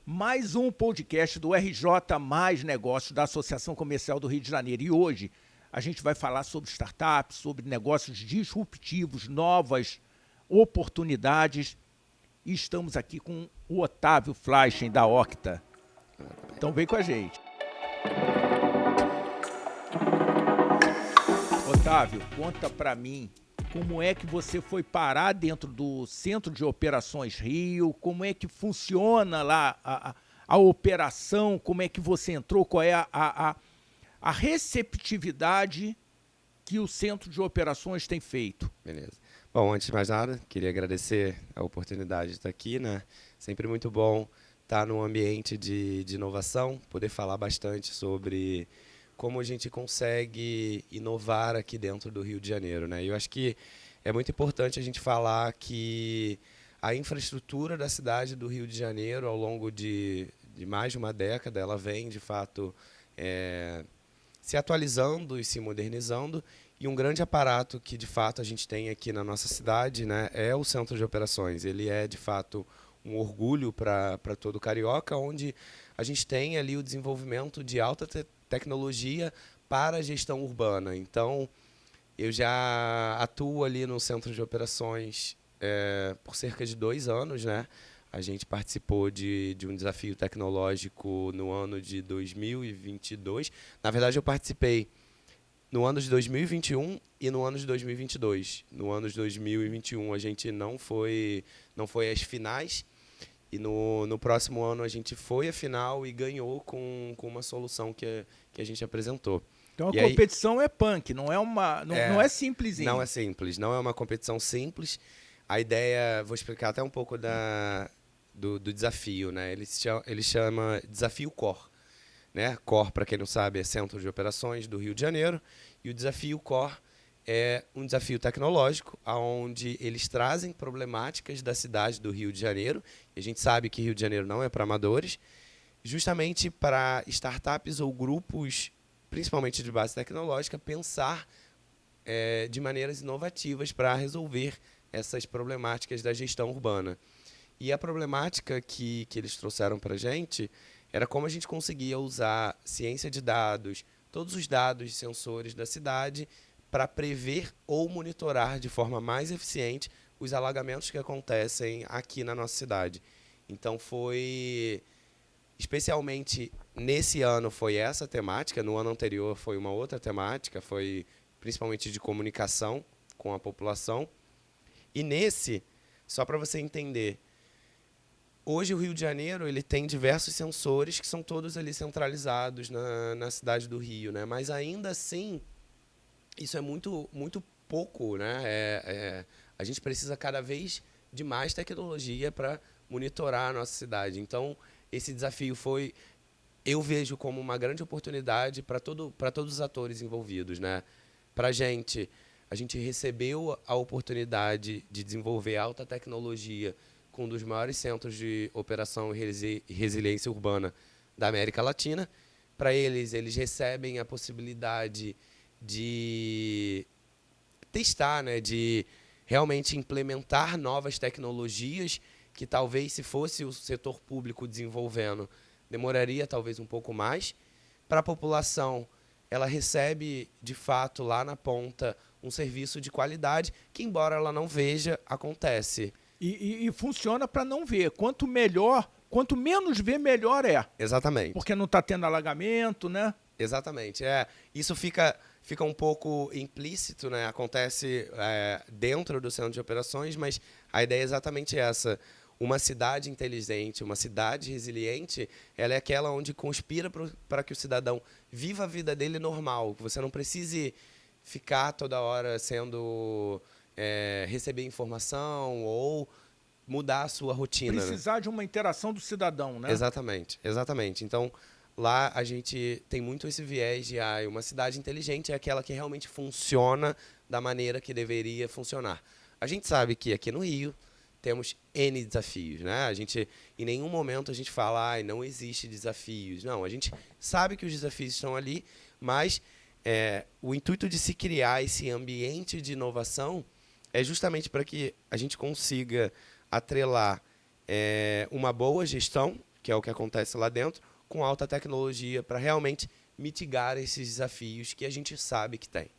mais um podcast do RJ Mais Negócios da Associação Comercial do Rio de Janeiro. E hoje a gente vai falar sobre startups, sobre negócios disruptivos, novas oportunidades. E estamos aqui com o Otávio Fleichen, da Octa. Então vem com a gente. Otávio, conta para mim como é que você foi parar dentro do Centro de Operações Rio, como é que funciona lá a operação, como é que você entrou, qual é a receptividade que o Centro de Operações tem feito. Beleza. Bom, antes de mais nada, queria agradecer a oportunidade de estar aqui, né? Sempre muito bom estar num ambiente de inovação, poder falar bastante sobre como a gente consegue inovar aqui dentro do Rio de Janeiro, né? Eu acho que é muito importante a gente falar que a infraestrutura da cidade do Rio de Janeiro, ao longo de mais de uma década, ela vem, de fato, se atualizando e se modernizando. E um grande aparato que, de fato, a gente tem aqui na nossa cidade, né, é o Centro de Operações. Ele é, de fato, um orgulho para todo carioca, onde a gente tem ali o desenvolvimento de alta tecnologia para a gestão urbana. Então, eu já atuo ali no Centro de Operações por cerca de 2 anos, né? A gente participou de um desafio tecnológico no ano de 2022. Na verdade, eu participei no ano de 2021 e no ano de 2022. No ano de 2021 a gente não foi às finais, e no próximo ano a gente foi à final e ganhou com uma solução que a gente apresentou. Então a E aí, competição é punk, não é não simplesinho. é simples, não é uma competição simples. A ideia, vou explicar até um pouco do desafio, né? Ele chama Desafio Core. Né? Core, para quem não sabe, é Centro de Operações do Rio de Janeiro. E o Desafio Core é um desafio tecnológico, onde eles trazem problemáticas da cidade do Rio de Janeiro. E a gente sabe que Rio de Janeiro não é para amadores, justamente para startups ou grupos, principalmente de base tecnológica, pensar de maneiras inovativas para resolver essas problemáticas da gestão urbana. E a problemática que eles trouxeram para a gente era como a gente conseguia usar ciência de dados, todos os dados e sensores da cidade, para prever ou monitorar de forma mais eficiente os alagamentos que acontecem aqui na nossa cidade. Então, especialmente nesse ano, foi essa temática. No ano anterior foi uma outra temática, foi principalmente de comunicação com a população. E nesse, só para você entender, hoje o Rio de Janeiro ele tem diversos sensores que são todos ali centralizados na cidade do Rio, né? Mas ainda assim, isso é muito, muito pouco, né? A gente precisa cada vez de mais tecnologia para monitorar a nossa cidade. Então, esse desafio eu vejo como uma grande oportunidade para todos os atores envolvidos, né? Para a gente recebeu a oportunidade de desenvolver alta tecnologia com um dos maiores centros de operação e resiliência urbana da América Latina. Para eles recebem a possibilidade de testar, né, de realmente implementar novas tecnologias que talvez, se fosse o setor público desenvolvendo, demoraria talvez um pouco mais. Para a população, ela recebe, de fato, lá na ponta, um serviço de qualidade que, embora ela não veja, acontece. E funciona para não ver. Quanto melhor, quanto menos ver, melhor é. Exatamente. Porque não está tendo alagamento, né? Exatamente. Isso fica um pouco implícito, né? Acontece dentro do centro de operações, mas a ideia é exatamente essa. Uma cidade inteligente, uma cidade resiliente, ela é aquela onde conspira para que o cidadão viva a vida dele normal, que você não precise ficar toda hora receber informação ou mudar a sua rotina. Precisar, né, de uma interação do cidadão, né? Exatamente, exatamente. Então, lá a gente tem muito esse viés de uma cidade inteligente é aquela que realmente funciona da maneira que deveria funcionar. A gente sabe que aqui no Rio temos N desafios, né? Em nenhum momento a gente fala, não existe desafios. Não, a gente sabe que os desafios estão ali, mas o intuito de se criar esse ambiente de inovação é justamente para que a gente consiga atrelar uma boa gestão que é o que acontece lá dentro, com alta tecnologia para realmente mitigar esses desafios que a gente sabe que tem.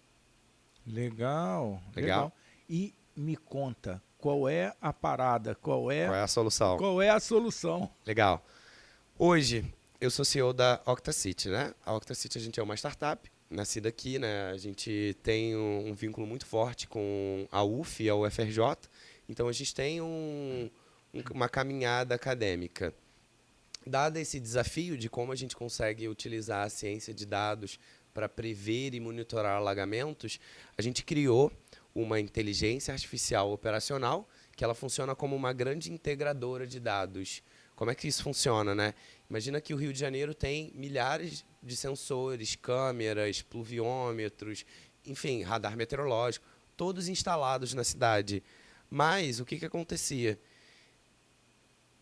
Legal, Legal? legal. E me conta, qual é a parada, qual Qual é, é a solução? qual é a solução? Legal. Hoje, eu sou CEO da Octacity, né? A Octacity, a gente é uma startup, nascida aqui, né? A gente tem um vínculo muito forte com a UF e a UFRJ, então a gente tem uma caminhada acadêmica. Dado esse desafio de como a gente consegue utilizar a ciência de dados para prever e monitorar alagamentos, a gente criou uma inteligência artificial operacional que ela funciona como uma grande integradora de dados. Como é que isso funciona, né? Imagina que o Rio de Janeiro tem milhares de sensores, câmeras, pluviômetros, enfim, radar meteorológico, todos instalados na cidade. Mas o que acontecia?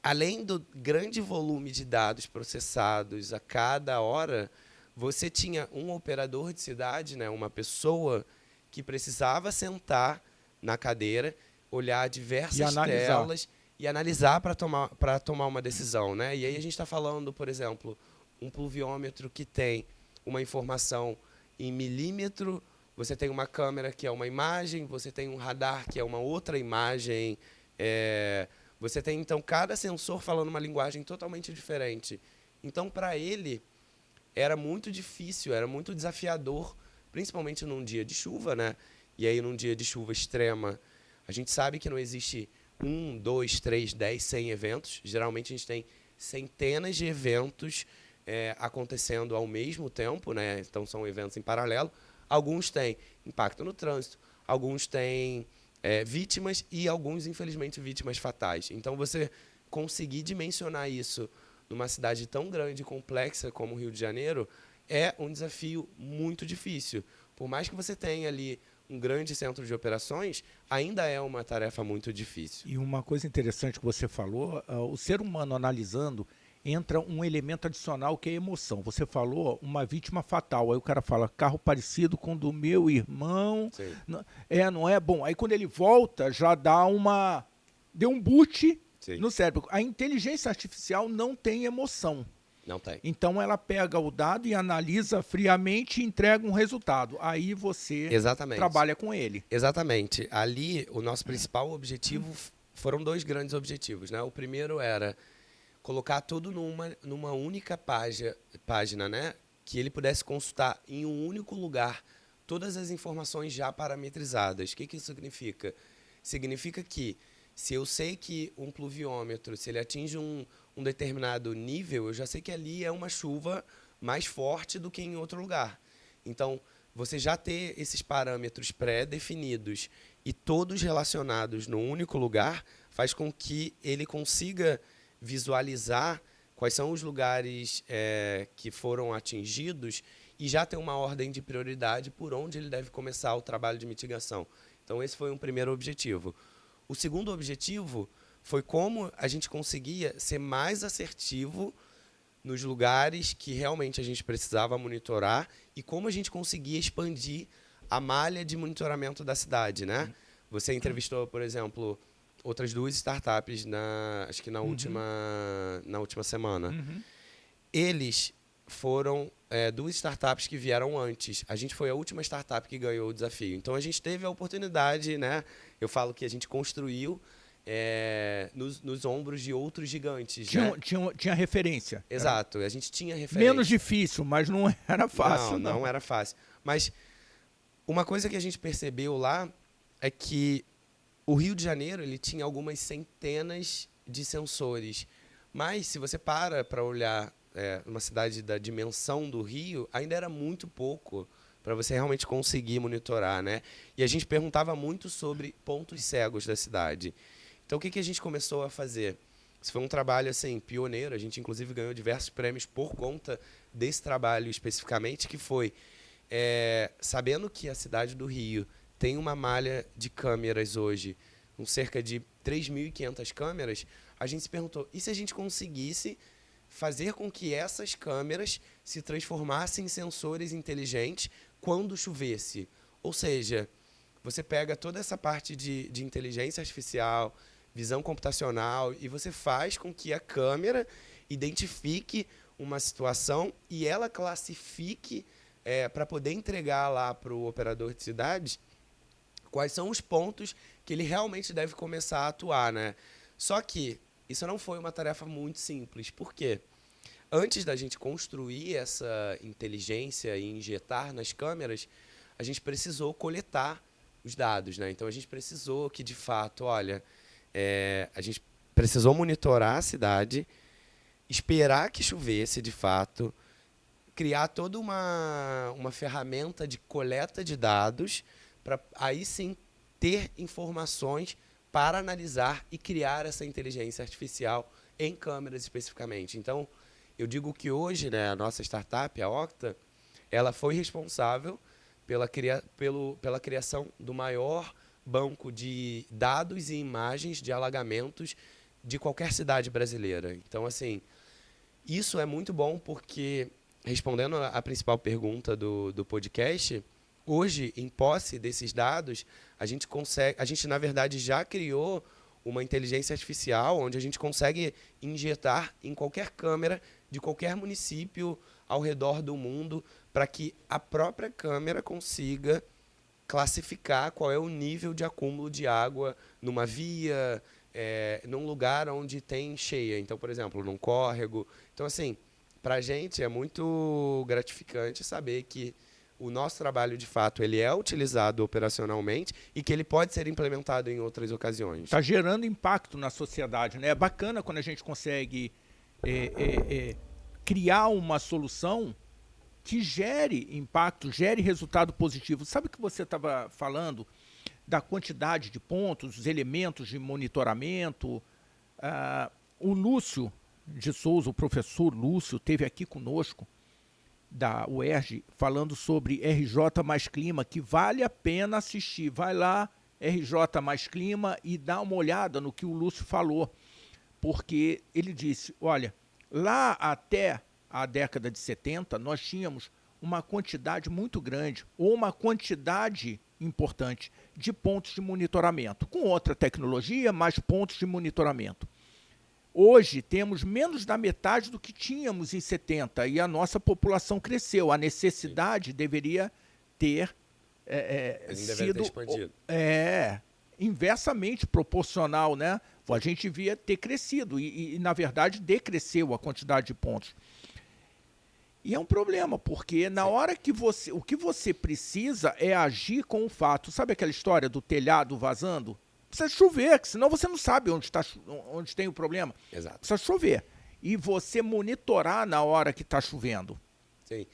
Além do grande volume de dados processados a cada hora, você tinha um operador de cidade, né, uma pessoa que precisava sentar na cadeira, olhar E diversas analisar. telas e analisar para tomar uma decisão, né? E aí a gente está falando, por exemplo, um pluviômetro que tem uma informação em milímetro, você tem uma câmera que é uma imagem, você tem um radar que é uma outra imagem, você tem, então, cada sensor falando uma linguagem totalmente diferente. Então, para ele, era muito difícil, era muito desafiador, principalmente num dia de chuva, né? E aí, num dia de chuva extrema, a gente sabe que não existe 1, 2, 3, 10, 100 eventos. Geralmente, a gente tem centenas de eventos acontecendo ao mesmo tempo, né? Então, são eventos em paralelo. Alguns têm impacto no trânsito, alguns têm vítimas e alguns, infelizmente, vítimas fatais. Então, você conseguir dimensionar isso numa cidade tão grande e complexa como o Rio de Janeiro é um desafio muito difícil. Por mais que você tenha ali um grande centro de operações, ainda é uma tarefa muito difícil. E uma coisa interessante que você falou, o ser humano analisando, entra um elemento adicional que é a emoção. Você falou uma vítima fatal, aí o cara fala, carro parecido com o do meu irmão, Sim. não é? Bom, aí quando ele volta, já deu um boot Sim. no cérebro. A inteligência artificial não tem emoção. Não tem. Então ela pega o dado e analisa friamente e entrega um resultado. Aí você Exatamente. trabalha com ele. Exatamente. Ali, o nosso principal objetivo foram dois grandes objetivos, né? O primeiro era colocar tudo numa única página, né? Que ele pudesse consultar em um único lugar todas as informações já parametrizadas. O que isso significa? Significa que se eu sei que um pluviômetro, se ele atinge um determinado nível, eu já sei que ali é uma chuva mais forte do que em outro lugar. Então, você já ter esses parâmetros pré-definidos e todos relacionados num único lugar faz com que ele consiga visualizar quais são os lugares que foram atingidos e já ter uma ordem de prioridade por onde ele deve começar o trabalho de mitigação. Então, esse foi um primeiro objetivo. O segundo objetivo foi como a gente conseguia ser mais assertivo nos lugares que realmente a gente precisava monitorar e como a gente conseguia expandir a malha de monitoramento da cidade, né? Você entrevistou, por exemplo, outras duas startups acho que na última semana. Eles foram duas startups que vieram antes. A gente foi a última startup que ganhou o desafio. Então, a gente teve a oportunidade, né? Eu falo que a gente construiu nos ombros de outros gigantes. Tinha referência. Exato, a gente tinha referência. Menos difícil, mas não era fácil, não. Não era fácil. Mas uma coisa que a gente percebeu lá é que o Rio de Janeiro ele tinha algumas centenas de sensores. Mas, se você para olhar uma cidade da dimensão do Rio, ainda era muito pouco para você realmente conseguir monitorar, né? E a gente perguntava muito sobre pontos cegos da cidade. Então, o que a gente começou a fazer? Isso foi um trabalho assim, pioneiro. A gente, inclusive, ganhou diversos prêmios por conta desse trabalho especificamente, que foi, sabendo que a cidade do Rio tem uma malha de câmeras hoje, com cerca de 3.500 câmeras, a gente se perguntou, e se a gente conseguisse fazer com que essas câmeras se transformassem em sensores inteligentes quando chovesse? Ou seja, você pega toda essa parte de inteligência artificial, visão computacional, e você faz com que a câmera identifique uma situação e ela classifique para poder entregar lá para o operador de cidades quais são os pontos que ele realmente deve começar a atuar, né? Só que isso não foi uma tarefa muito simples. Por quê? Antes da gente construir essa inteligência e injetar nas câmeras, a gente precisou coletar os dados, né? Então, a gente precisou que, de fato, olha, a gente precisou monitorar a cidade, esperar que chovesse, de fato, criar toda uma ferramenta de coleta de dados para aí sim ter informações para analisar e criar essa inteligência artificial em câmeras especificamente. Então, eu digo que hoje, né, a nossa startup, a Octa, ela foi responsável pela criação do maior banco de dados e imagens de alagamentos de qualquer cidade brasileira. Então, assim, isso é muito bom porque, respondendo a principal pergunta do podcast, hoje, em posse desses dados, a gente, na verdade, já criou uma inteligência artificial onde a gente consegue injetar em qualquer câmera de qualquer município ao redor do mundo para que a própria câmera consiga classificar qual é o nível de acúmulo de água numa via, num lugar onde tem cheia. Então, por exemplo, num córrego. Então, assim, para a gente é muito gratificante saber que o nosso trabalho, de fato, ele é utilizado operacionalmente e que ele pode ser implementado em outras ocasiões. Está gerando impacto na sociedade, né? É bacana quando a gente consegue criar uma solução que gere impacto, gere resultado positivo. Sabe o que você estava falando da quantidade de pontos, os elementos de monitoramento? O Lúcio de Souza, o professor Lúcio, esteve aqui conosco, da UERJ, falando sobre RJ mais Clima, que vale a pena assistir. Vai lá, RJ mais Clima, e dá uma olhada no que o Lúcio falou, porque ele disse, olha, lá até a década de 70, nós tínhamos uma quantidade muito grande, ou uma quantidade importante, de pontos de monitoramento. Com outra tecnologia, mais pontos de monitoramento. Hoje temos menos da metade do que tínhamos em 70 e a nossa população cresceu. A necessidade deveria ter sido inversamente proporcional, né? A gente devia ter crescido e, na verdade, decresceu a quantidade de pontos. E é um problema, porque na hora que o que você precisa é agir com o fato. Sabe aquela história do telhado vazando? Precisa chover, senão você não sabe onde tem o problema. Exato. Precisa chover. E você monitorar na hora que está chovendo. Sim.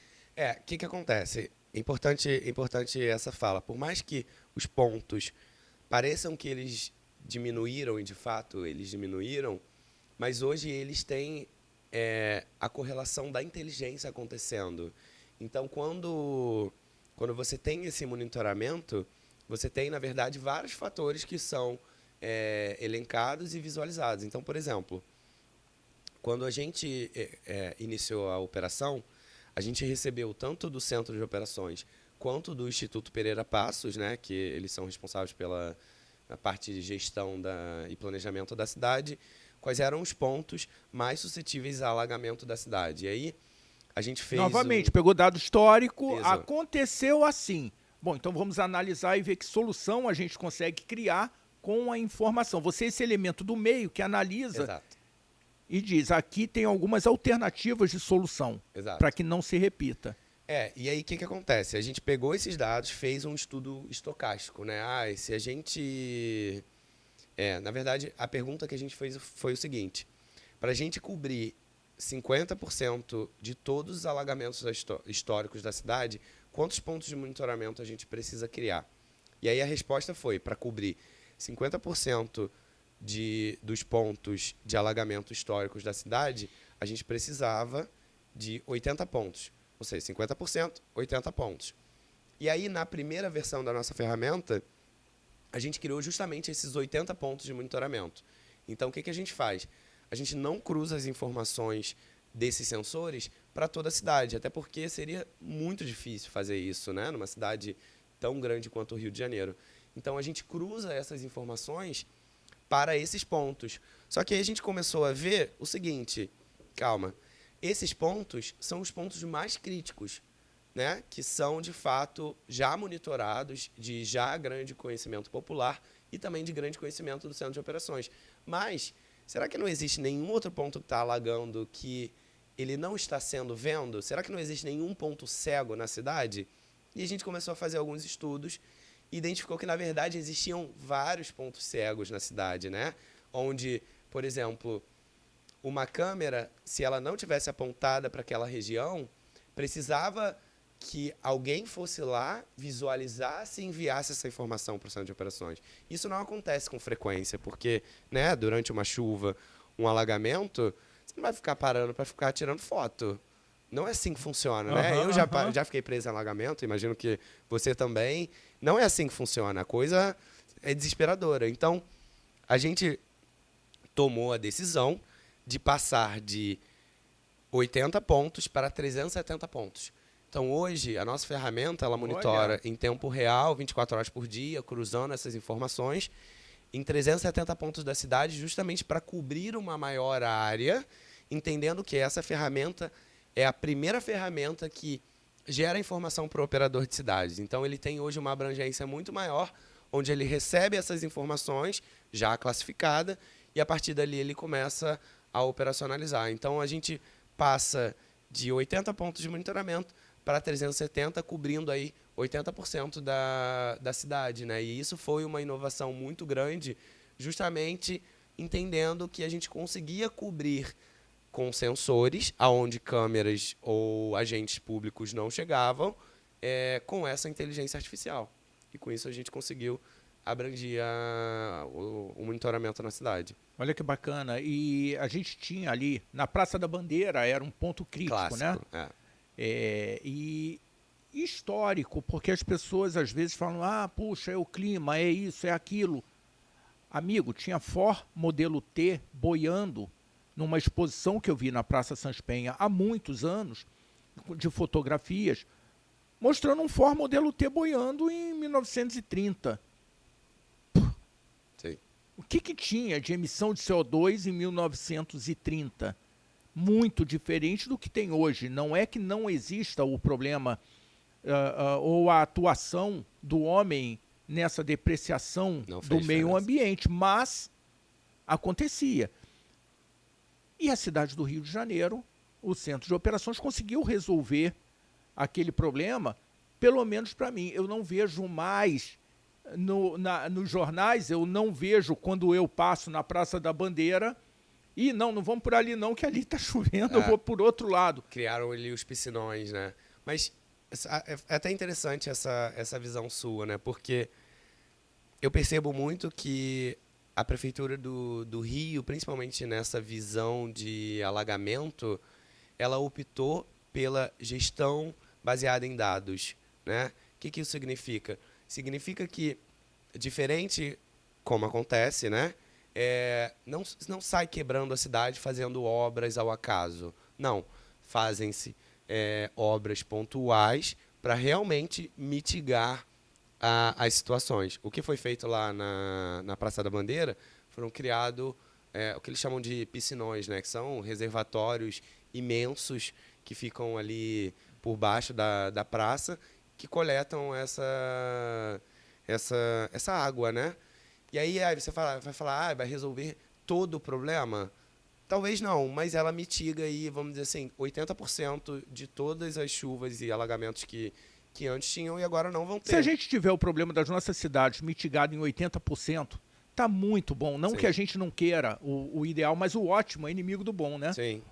O que acontece? Importante essa fala. Por mais que os pontos pareçam que eles diminuíram, e de fato eles diminuíram, mas hoje eles têm a correlação da inteligência acontecendo. Então, quando você tem esse monitoramento, você tem, na verdade, vários fatores que são elencados e visualizados. Então, por exemplo, quando a gente iniciou a operação, a gente recebeu tanto do Centro de Operações quanto do Instituto Pereira Passos, né, que eles são responsáveis pela parte de gestão e planejamento da cidade, quais eram os pontos mais suscetíveis a alagamento da cidade. E aí, a gente fez... Novamente, pegou dado histórico, aconteceu assim. Bom, então vamos analisar e ver que solução a gente consegue criar com a informação. Você é esse elemento do meio que analisa. Exato. E diz, aqui tem algumas alternativas de solução para que não se repita. E aí o que acontece? A gente pegou esses dados, fez um estudo estocástico, né? Se a gente... na verdade, a pergunta que a gente fez foi o seguinte, para a gente cobrir 50% de todos os alagamentos históricos da cidade, quantos pontos de monitoramento a gente precisa criar? E aí a resposta foi, para cobrir 50% dos pontos de alagamento históricos da cidade, a gente precisava de 80 pontos. Ou seja, 50%, 80 pontos. E aí, na primeira versão da nossa ferramenta, a gente criou justamente esses 80 pontos de monitoramento. Então, o que a gente faz? A gente não cruza as informações desses sensores para toda a cidade, até porque seria muito difícil fazer isso, né, numa cidade tão grande quanto o Rio de Janeiro. Então, a gente cruza essas informações para esses pontos. Só que aí a gente começou a ver o seguinte, calma. Esses pontos são os pontos mais críticos, né? Que são, de fato, já monitorados, de já grande conhecimento popular e também de grande conhecimento do centro de operações. Mas, será que não existe nenhum outro ponto que está alagando que ele não está sendo vendo? Será que não existe nenhum ponto cego na cidade? E a gente começou a fazer alguns estudos e identificou que, na verdade, existiam vários pontos cegos na cidade, né? Onde, por exemplo, uma câmera, se ela não tivesse apontada para aquela região, precisava que alguém fosse lá, visualizasse e enviasse essa informação para o centro de operações. Isso não acontece com frequência, porque, né, durante uma chuva, um alagamento, você não vai ficar parando para ficar tirando foto. Não é assim que funciona, né? Eu já fiquei preso em alagamento, imagino que você também. Não é assim que funciona. A coisa é desesperadora. Então, a gente tomou a decisão de passar de 80 pontos para 370 pontos. Então, hoje, a nossa ferramenta, ela monitora em tempo real, 24 horas por dia, cruzando essas informações, em 370 pontos da cidade, justamente para cobrir uma maior área, entendendo que essa ferramenta é a primeira ferramenta que gera informação para o operador de cidades. Então, ele tem hoje uma abrangência muito maior, onde ele recebe essas informações já classificadas e, a partir dali, ele começa a operacionalizar. Então, a gente passa de 80 pontos de monitoramento para 370, cobrindo aí 80% da cidade, né? E isso foi uma inovação muito grande, justamente entendendo que a gente conseguia cobrir com sensores, aonde câmeras ou agentes públicos não chegavam, com essa inteligência artificial. E com isso a gente conseguiu abranger o monitoramento na cidade. Olha que bacana. E a gente tinha ali, na Praça da Bandeira, era um ponto crítico, clássico, né? E histórico, porque as pessoas às vezes falam, puxa, é o clima, é isso, é aquilo. Amigo, tinha Ford modelo T boiando numa exposição que eu vi na Praça Sans Penha há muitos anos, de fotografias, mostrando um Ford modelo T boiando em 1930. Sim. O que tinha de emissão de CO2 em 1930? Muito diferente do que tem hoje. Não é que não exista o problema ou a atuação do homem nessa depreciação do meio ambiente, mas acontecia. E a cidade do Rio de Janeiro, o Centro de Operações, conseguiu resolver aquele problema, pelo menos para mim. Eu não vejo mais nos jornais, eu não vejo quando eu passo na Praça da Bandeira, e não vamos por ali não, que ali está chovendo, eu vou por outro lado. Criaram ali os piscinões, né? Mas é até interessante essa visão sua, né? Porque eu percebo muito que a Prefeitura do Rio, principalmente nessa visão de alagamento, ela optou pela gestão baseada em dados, né? O que isso significa? Significa que, diferente como acontece, né? Não sai quebrando a cidade fazendo obras ao acaso. Não, fazem-se obras pontuais para realmente mitigar as situações. O que foi feito lá na Praça da Bandeira, foram criados o que eles chamam de piscinões, né? Que são reservatórios imensos que ficam ali por baixo da praça, que coletam essa água, né? E aí você vai falar, vai resolver todo o problema? Talvez não, mas ela mitiga aí, vamos dizer assim, 80% de todas as chuvas e alagamentos que antes tinham e agora não vão ter. Se a gente tiver o problema das nossas cidades mitigado em 80%, tá muito bom. Não que a gente não queira o ideal, mas o ótimo é inimigo do bom, né? Sim.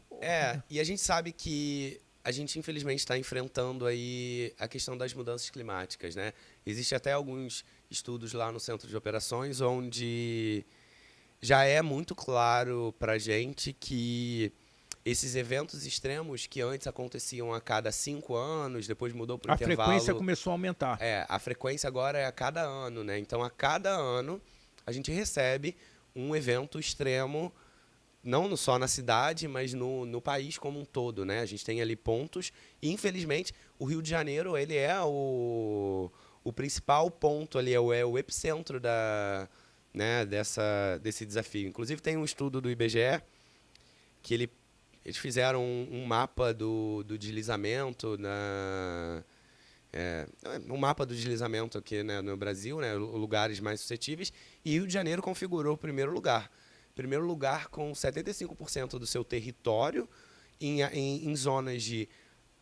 E a gente sabe que a gente, infelizmente, está enfrentando aí a questão das mudanças climáticas, né? Existe até alguns estudos lá no Centro de Operações onde já é muito claro para a gente que esses eventos extremos que antes aconteciam a cada 5 anos, depois mudou para o intervalo... A frequência começou a aumentar. A frequência agora é a cada ano, né? Então, a cada ano, a gente recebe um evento extremo, não só na cidade, mas no país como um todo, né? A gente tem ali pontos e, infelizmente, o Rio de Janeiro ele é o principal ponto ali, é o epicentro desse desafio. Inclusive, tem um estudo do IBGE que eles fizeram um mapa do deslizamento um mapa do deslizamento aqui, né, no Brasil, né, lugares mais suscetíveis, e Rio de Janeiro configurou o primeiro lugar. Primeiro lugar com 75% do seu território em zonas de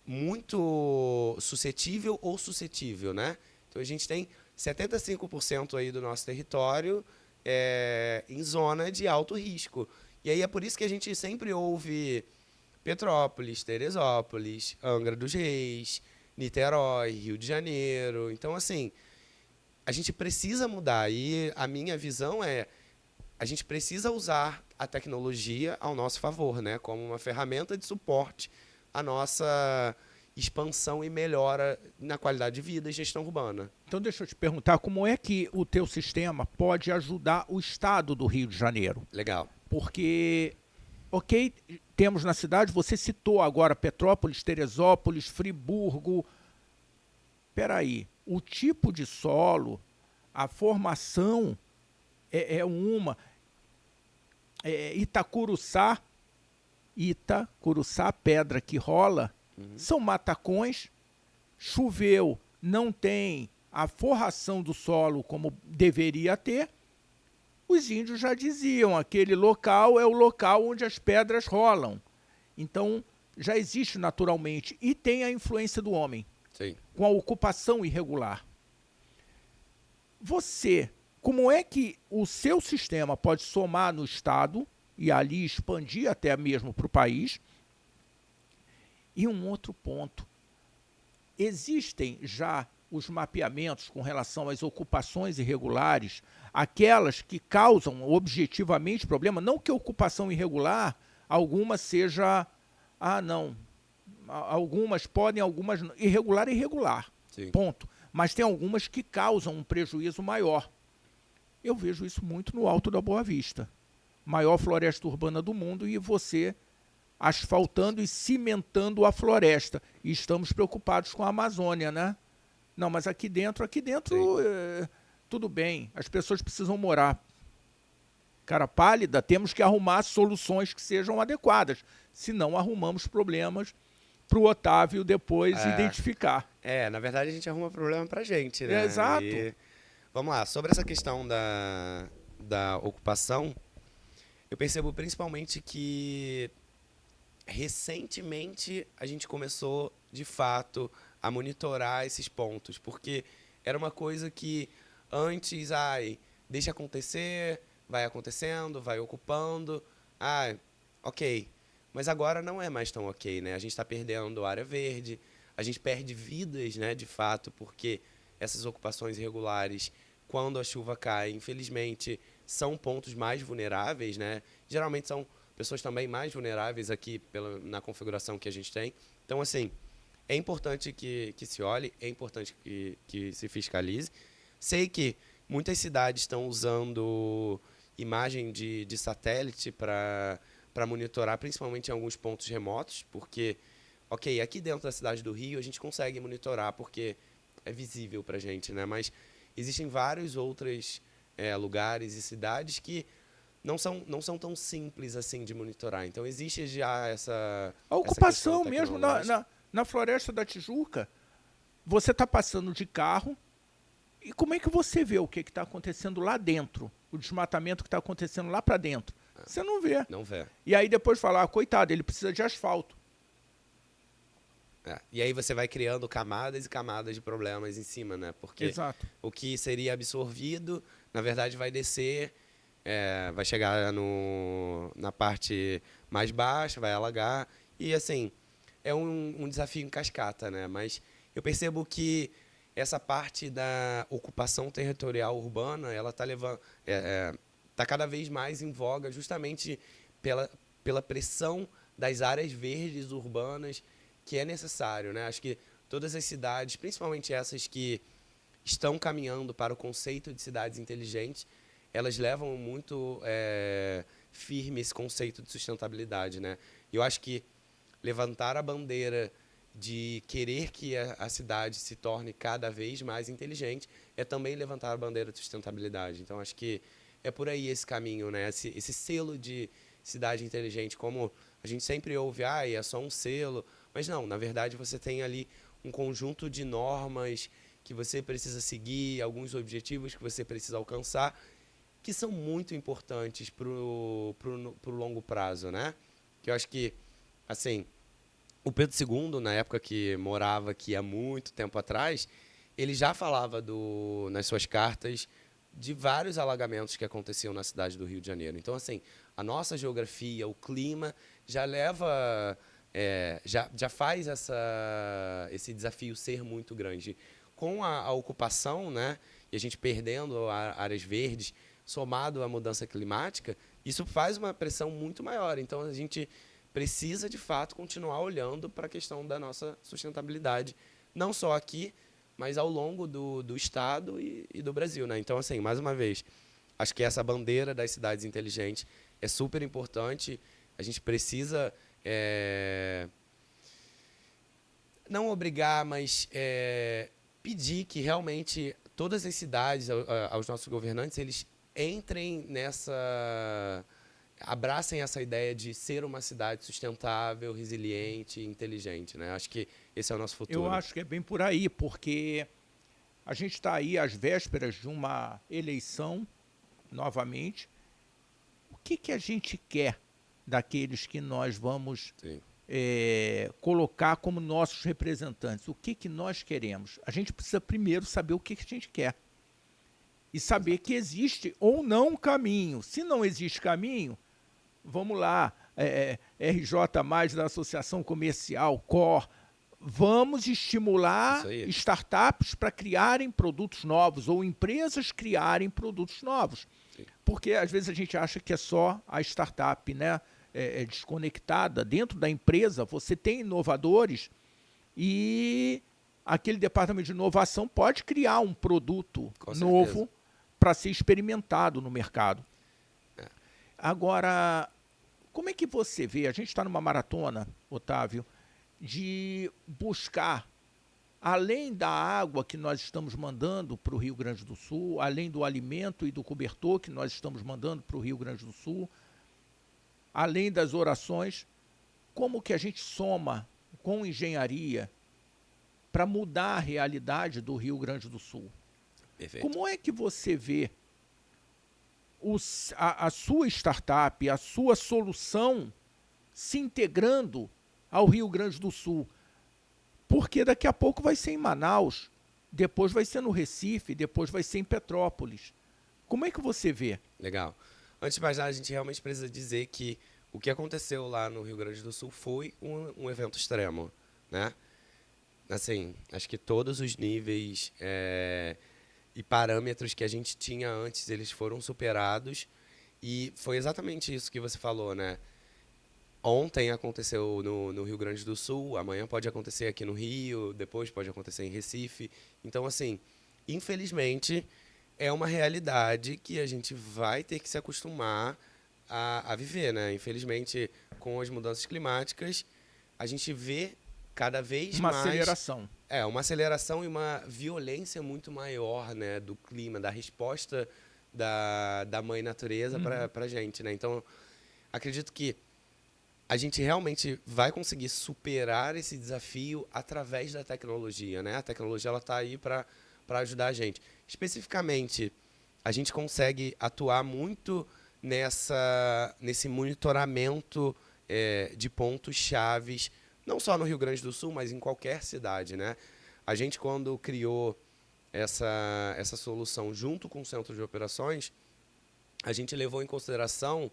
muito suscetível ou suscetível, né? Então a gente tem 75% aí do nosso território em zona de alto risco. E aí é por isso que a gente sempre ouve Petrópolis, Teresópolis, Angra dos Reis, Niterói, Rio de Janeiro. Então, assim, a gente precisa mudar. E a minha visão a gente precisa usar a tecnologia ao nosso favor, né? Como uma ferramenta de suporte à nossa expansão e melhora na qualidade de vida e gestão urbana. Então deixa eu te perguntar, como é que o teu sistema pode ajudar o estado do Rio de Janeiro? Legal. Porque, ok, temos na cidade, você citou agora Petrópolis, Teresópolis, Friburgo. Espera aí, o tipo de solo, a formação é uma. Itacuruçá, pedra que rola, são matacões, choveu, não tem a forração do solo como deveria ter. Os índios já diziam, aquele local é o local onde as pedras rolam. Então, já existe naturalmente. E tem a influência do homem, Sim. com a ocupação irregular. Você, como é que o seu sistema pode somar no Estado e ali expandir até mesmo para o país? E um outro ponto, existem já os mapeamentos com relação às ocupações irregulares, aquelas que causam objetivamente problema, não que a ocupação irregular, alguma seja, não, algumas podem, algumas não, irregular, Sim. ponto. Mas tem algumas que causam um prejuízo maior. Eu vejo isso muito no Alto da Boa Vista, maior floresta urbana do mundo, e você asfaltando e cimentando a floresta. E estamos preocupados com a Amazônia, né? Não, mas aqui dentro tudo bem, as pessoas precisam morar. Cara pálida, temos que arrumar soluções que sejam adequadas, senão arrumamos problemas para o Otávio depois identificar. Na verdade a gente arruma problema pra gente, né? Exato. E, vamos lá, sobre essa questão da ocupação, eu percebo principalmente que recentemente a gente começou, de fato, a monitorar esses pontos, porque era uma coisa que antes, deixa acontecer, vai acontecendo, vai ocupando, ok. Mas agora não é mais tão ok, né? A gente está perdendo área verde, a gente perde vidas, né, de fato, porque essas ocupações irregulares, quando a chuva cai, infelizmente, são pontos mais vulneráveis, né? Geralmente são pessoas também mais vulneráveis aqui na configuração que a gente tem. Então, assim, é importante que se olhe, é importante que se fiscalize. Sei que muitas cidades estão usando imagem de satélite para monitorar, principalmente em alguns pontos remotos, porque, ok, aqui dentro da cidade do Rio a gente consegue monitorar porque é visível para a gente, né? Mas existem vários outros lugares e cidades que não são tão simples assim de monitorar. Então, existe já a ocupação mesmo na Floresta da Tijuca. Você está passando de carro e como é que você vê o que está acontecendo lá dentro? O desmatamento que está acontecendo lá para dentro. Você não vê. Não vê. E aí depois falar, coitado, ele precisa de asfalto. E aí você vai criando camadas e camadas de problemas em cima, né? Porque Exato. o que seria absorvido, na verdade, vai descer, vai chegar na parte mais baixa, vai alagar. E, assim, é um desafio em cascata, né? Mas eu percebo que essa parte da ocupação territorial urbana, ela tá cada vez mais em voga justamente pela pressão das áreas verdes urbanas que é necessário, né? Acho que todas as cidades, principalmente essas que estão caminhando para o conceito de cidades inteligentes, elas levam muito firme esse conceito de sustentabilidade, né? E eu acho que levantar a bandeira de querer que a cidade se torne cada vez mais inteligente é também levantar a bandeira de sustentabilidade. Então, acho que é por aí esse caminho, né? Esse selo de cidade inteligente, como A gente sempre ouve, é só um selo. Mas não, na verdade você tem ali um conjunto de normas que você precisa seguir, alguns objetivos que você precisa alcançar, que são muito importantes pro longo prazo, né? Que eu acho que, assim, o Pedro II, na época que morava aqui há muito tempo atrás, ele já falava nas suas cartas de vários alagamentos que aconteciam na cidade do Rio de Janeiro. Então, assim, a nossa geografia, o clima, já leva, já faz esse desafio ser muito grande. Com a ocupação, né, e a gente perdendo áreas verdes, somado à mudança climática, isso faz uma pressão muito maior. Então, a gente precisa, de fato, continuar olhando para a questão da nossa sustentabilidade, não só aqui, mas ao longo do Estado e do Brasil, né? Então, assim, mais uma vez, acho que essa bandeira das cidades inteligentes é super importante. A gente precisa não obrigar, mas pedir que realmente todas as cidades, aos nossos governantes, eles entrem abracem essa ideia de ser uma cidade sustentável, resiliente e inteligente, né? Acho que esse é o nosso futuro. Eu acho que é bem por aí, porque a gente está aí às vésperas de uma eleição, novamente. O que a gente quer daqueles que nós vamos colocar como nossos representantes? O que nós queremos? A gente precisa primeiro saber o que a gente quer. E saber que existe ou não um caminho. Se não existe caminho, vamos lá, RJ+, da Associação Comercial, COR, vamos estimular startups para criarem produtos novos ou empresas criarem produtos novos. Sim. Porque às vezes a gente acha que é só a startup, né, desconectada. Dentro da empresa você tem inovadores e aquele departamento de inovação pode criar um produto novo para ser experimentado no mercado. Agora, como é que você vê, a gente está numa maratona, Otávio, de buscar, além da água que nós estamos mandando para o Rio Grande do Sul, além do alimento e do cobertor que nós estamos mandando para o Rio Grande do Sul, além das orações, como que a gente soma com engenharia para mudar a realidade do Rio Grande do Sul? Perfeito. Como é que você vê a sua startup, a sua solução se integrando ao Rio Grande do Sul? Porque daqui a pouco vai ser em Manaus, depois vai ser no Recife, depois vai ser em Petrópolis. Como é que você vê? Legal. Antes de mais nada, a gente realmente precisa dizer que o que aconteceu lá no Rio Grande do Sul foi um evento extremo, né? Assim, acho que todos os níveis e parâmetros que a gente tinha antes, eles foram superados. E foi exatamente isso que você falou, né? Ontem aconteceu no Rio Grande do Sul, amanhã pode acontecer aqui no Rio, depois pode acontecer em Recife. Então, assim, infelizmente, é uma realidade que a gente vai ter que se acostumar a viver, né? Infelizmente, com as mudanças climáticas, a gente vê cada vez mais... Uma aceleração. Uma aceleração e uma violência muito maior, né, do clima, da resposta da mãe natureza para a gente, né? Então, acredito que a gente realmente vai conseguir superar esse desafio através da tecnologia, né? A tecnologia ela está aí para ajudar a gente. Especificamente, a gente consegue atuar muito nesse monitoramento de pontos chaves, não só no Rio Grande do Sul, mas em qualquer cidade, né? A gente, quando criou essa solução junto com o Centro de Operações, a gente levou em consideração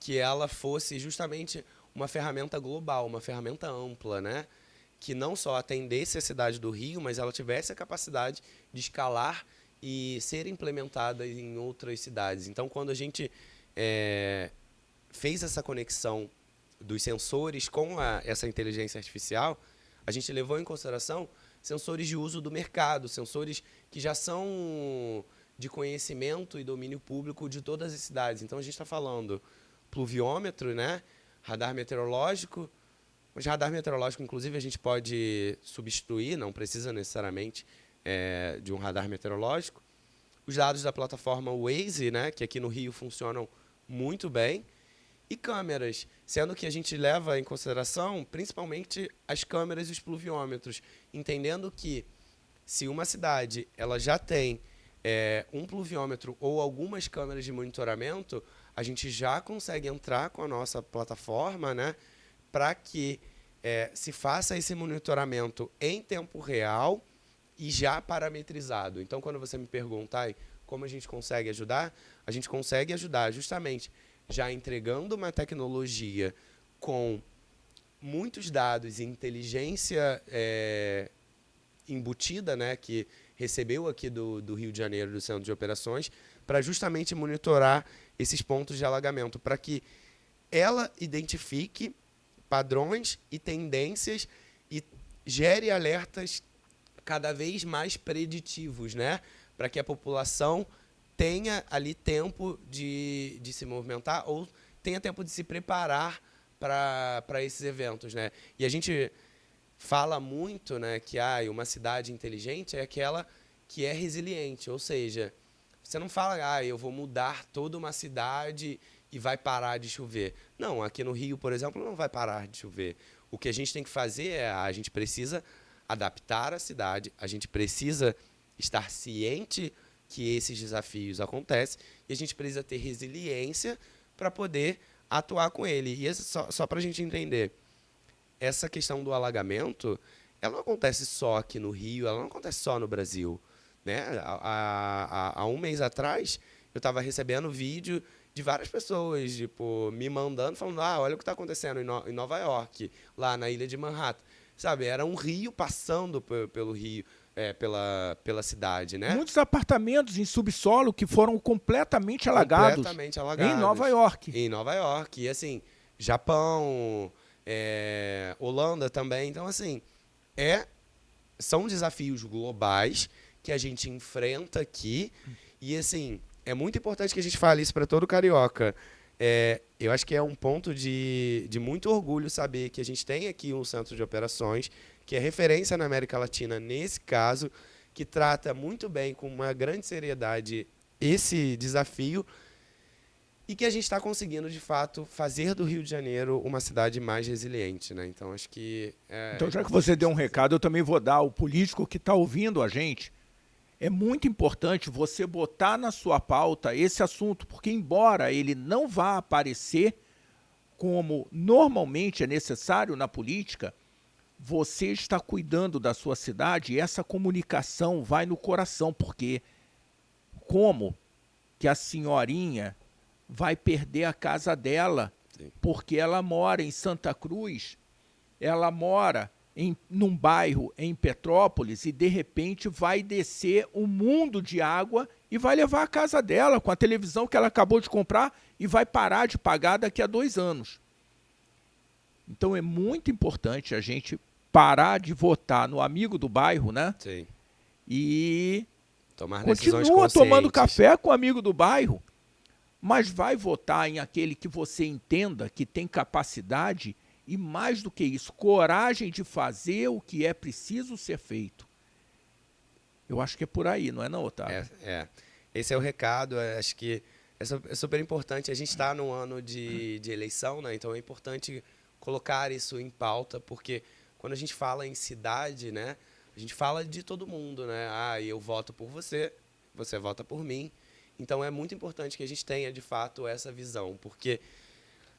que ela fosse justamente uma ferramenta global, uma ferramenta ampla, né? Que não só atendesse a cidade do Rio, mas ela tivesse a capacidade de escalar e ser implementada em outras cidades. Então, quando a gente fez essa conexão dos sensores com essa inteligência artificial, a gente levou em consideração sensores de uso do mercado, sensores que já são de conhecimento e domínio público de todas as cidades. Então, a gente está falando pluviômetro, né? Radar meteorológico. Mas radar meteorológico, inclusive, a gente pode substituir, não precisa necessariamente de um radar meteorológico. Os dados da plataforma Waze, né? Que aqui no Rio funcionam muito bem. E câmeras, sendo que a gente leva em consideração principalmente as câmeras e os pluviômetros, entendendo que se uma cidade ela já tem um pluviômetro ou algumas câmeras de monitoramento, a gente já consegue entrar com a nossa plataforma, né, para que se faça esse monitoramento em tempo real e já parametrizado. Então, quando você me perguntar como a gente consegue ajudar justamente já entregando uma tecnologia com muitos dados e inteligência embutida, né, que recebeu aqui do Rio de Janeiro, do Centro de Operações, para justamente monitorar esses pontos de alagamento, para que ela identifique padrões e tendências e gere alertas cada vez mais preditivos, né, para que a população tenha ali tempo de se movimentar ou tenha tempo de se preparar para esses eventos, né? E a gente fala muito, né, que uma cidade inteligente é aquela que é resiliente, ou seja, você não fala, eu vou mudar toda uma cidade e vai parar de chover. Não, aqui no Rio, por exemplo, não vai parar de chover. O que a gente tem que fazer a gente precisa adaptar a cidade, a gente precisa estar ciente que esses desafios acontecem e a gente precisa ter resiliência para poder atuar com ele. E só para a gente entender, essa questão do alagamento, ela não acontece só aqui no Rio, ela não acontece só no Brasil, né? Há um mês atrás, eu estava recebendo vídeo de várias pessoas, tipo, me mandando, falando, olha o que está acontecendo em Nova York, lá na ilha de Manhattan. Sabe, era um rio passando pelo Rio, pela cidade, né? Muitos apartamentos em subsolo que foram completamente alagados. Completamente alagados. Em Nova York. Em Nova York. E, assim, Japão, Holanda também. Então, assim, são desafios globais que a gente enfrenta aqui. E, assim, é muito importante que a gente fale isso para todo carioca. Eu acho que é um ponto de muito orgulho saber que a gente tem aqui um centro de operações que é referência na América Latina nesse caso, que trata muito bem, com uma grande seriedade, esse desafio e que a gente está conseguindo, de fato, fazer do Rio de Janeiro uma cidade mais resiliente, né? Então, acho que... Então, já que você deu um recado, eu também vou dar ao político que está ouvindo a gente. É muito importante você botar na sua pauta esse assunto, porque embora ele não vá aparecer como normalmente é necessário na política, você está cuidando da sua cidade e essa comunicação vai no coração, porque como que a senhorinha vai perder a casa dela, porque ela mora em Santa Cruz, ela mora num bairro em Petrópolis e de repente vai descer um mundo de água e vai levar a casa dela com a televisão que ela acabou de comprar e vai parar de pagar daqui a 2 anos. Então é muito importante a gente parar de votar no amigo do bairro, né? Sim. E tomar decisões continua conscientes. tomando café com o amigo do bairro, mas vai votar em aquele que você entenda que tem capacidade e, mais do que isso, coragem de fazer o que é preciso ser feito. Eu acho que é por aí, não é não, Otávio? Esse é o recado. Acho que é super importante. A gente está num ano de eleição, né? Então é importante colocar isso em pauta, porque quando a gente fala em cidade, né, a gente fala de todo mundo, né? Eu voto por você, você vota por mim. Então é muito importante que a gente tenha, de fato, essa visão, porque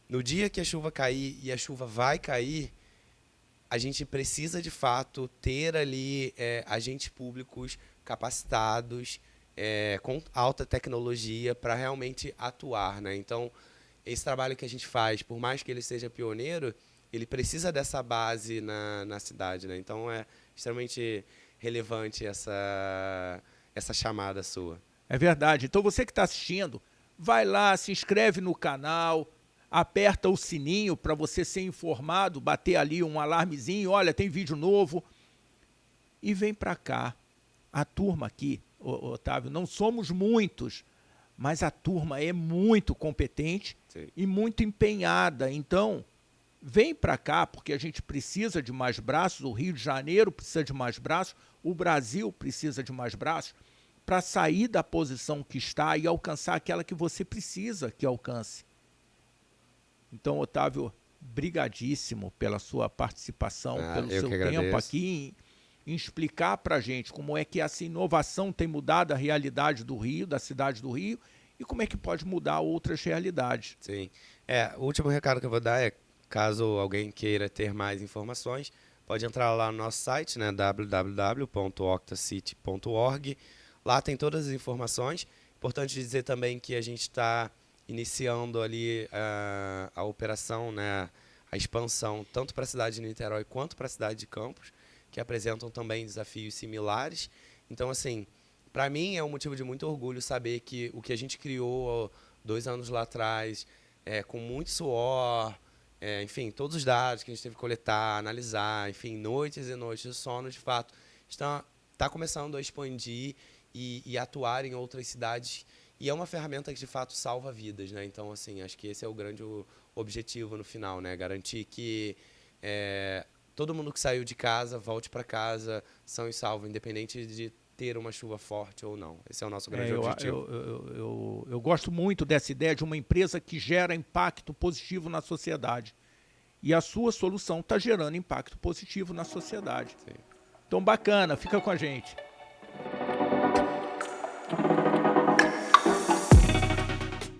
no dia que a chuva cair, e a chuva vai cair, a gente precisa, de fato, ter ali agentes públicos capacitados, com alta tecnologia, para realmente atuar, né? Então, esse trabalho que a gente faz, por mais que ele seja pioneiro, ele precisa dessa base na cidade, né? Então, é extremamente relevante essa chamada sua. É verdade. Então, você que está assistindo, vai lá, se inscreve no canal, aperta o sininho para você ser informado, bater ali um alarmezinho, olha, tem vídeo novo. E vem para cá. A turma aqui, Otávio, não somos muitos, mas a turma é muito competente. Sim. E muito empenhada. Então, vem para cá, porque a gente precisa de mais braços, o Rio de Janeiro precisa de mais braços, o Brasil precisa de mais braços, para sair da posição que está e alcançar aquela que você precisa que alcance. Então, Otávio, brigadíssimo pela sua participação, pelo eu seu que tempo agradeço. aqui em explicar para a gente como é que essa inovação tem mudado a realidade do Rio, da cidade do Rio, e como é que pode mudar outras realidades. Sim. O último recado que eu vou dar é, caso alguém queira ter mais informações, pode entrar lá no nosso site, né, www.octacity.org. Lá tem todas as informações. Importante dizer também que a gente está iniciando ali a operação, né, a expansão, tanto para a cidade de Niterói quanto para a cidade de Campos, que apresentam também desafios similares. Então, assim, para mim é um motivo de muito orgulho saber que o que a gente criou 2 anos lá atrás, com muito suor, enfim, todos os dados que a gente teve que coletar, analisar, enfim, noites e noites de sono, de fato, está começando a expandir e atuar em outras cidades. E é uma ferramenta que, de fato, salva vidas, né? Então, assim, acho que esse é o grande objetivo no final, né? Garantir que todo mundo que saiu de casa volte para casa são e salvo, independente de ter uma chuva forte ou não. Esse é o nosso grande objetivo. Eu gosto muito dessa ideia de uma empresa que gera impacto positivo na sociedade. E a sua solução está gerando impacto positivo na sociedade. Sim. Então, bacana, fica com a gente.